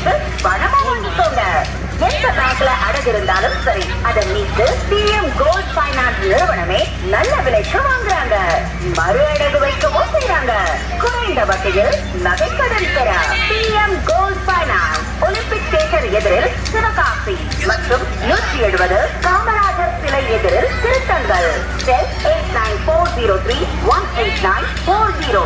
கொடுத்து பணமா வாங்கிக்கோங்க. எந்த பேங்க்ல அடகு இருந்தாலும் சரி, அதை மீட்டு பிஎம் கோல்ட் பைனான்ஸ் நிறுவனமே நல்ல விலைக்கு வாங்குறாங்க. மறு அடகு வைக்கவும் செய்யறாங்க. குறைந்த வட்டியில் நகைக்கடன் பெற PM gold finance, Olympic theatre எதிரில் சிவகாசி மற்றும் 170 காமராஜர் சிலை எதிரில் திருத்தங்கள். 108940318940.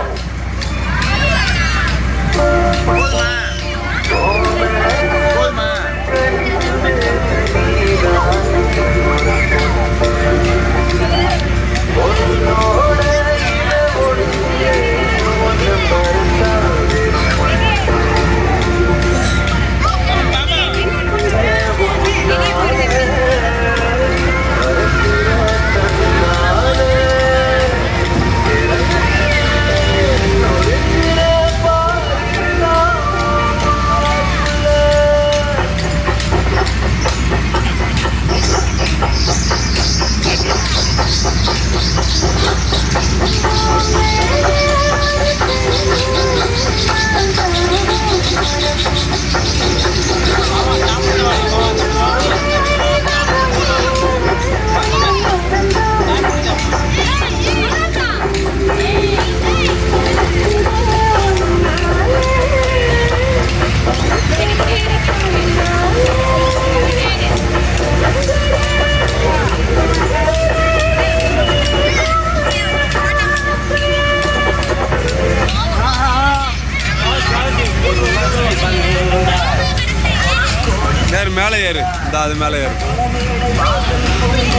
மேலே ஏறு, அது மேலே ஏறு,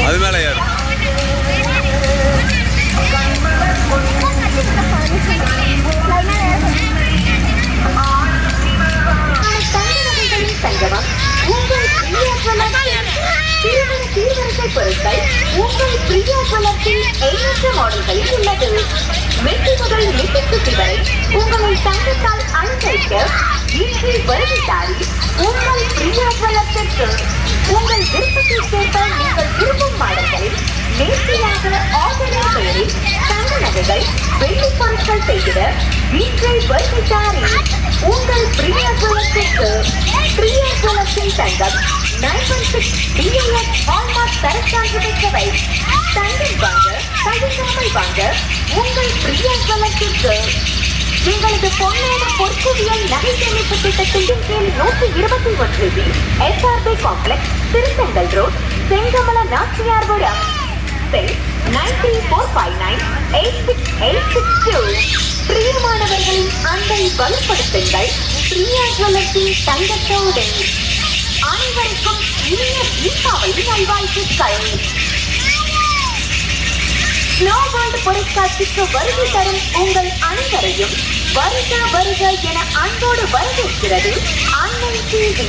அது மேலே ஏறு. பொருட்கள் உங்கள் பிரியா ஜுவல்லர்ஸில் எண்ணற்ற மாடல்களில் உள்ளது. மெட்டி முதல் மெட்டிக்குட்டி வரை உங்களை தங்கத்தால் அலங்கரிக்க இன்று வருகிறாரி உங்கள் பிரியா ஜுவல்லர்ஸிற்கு. உங்கள் விருப்பத்திற்கேற்ப நீங்கள் விரும்பும் மாடல்களில் நேர்த்தியாக ஆர்டர் பெயரில் தங்க நகைகள் வெள்ளி பொருட்கள் செய்திட இன்று வருகிறாரி உங்கள் பிரியா ஜுவல்லர்ஸிற்கு. பிரியா ஜுவல்லர்ஸின் தங்கம் 916 DIS ஹால்மார்க் தரச்சான்று பெற்றவை. தங்கம் வாங்க, தகுந்தாமல் வாங்க உங்கள் பிரியா ஜுவல்லர்ஸிற்கு. எங்களது பொன்னான பொற்குவியல் நகை சேமிப்பு திட்டத்தின் கீழ் 121 SRB complex, Thiruthangal road, Sengamala Nachiyarpuram. செல் 9345986862. பிரியமானவர்களின் அன்பை வலுப்படுத்துங்கள் பிரியா ஜுவல்லர்ஸின் தங்கத்தோடு. அனைவருக்கும் இனிய தீபாவளி நல்வாழ்த்துக்கள். ஸ்னோவேர்ல்ட் பொருட்காட்சிக்கு வருகை தரும் உங்கள் அனைவரையும் வருக வருக என அன்போடு வரவேற்கிறது அன்னை டிவி.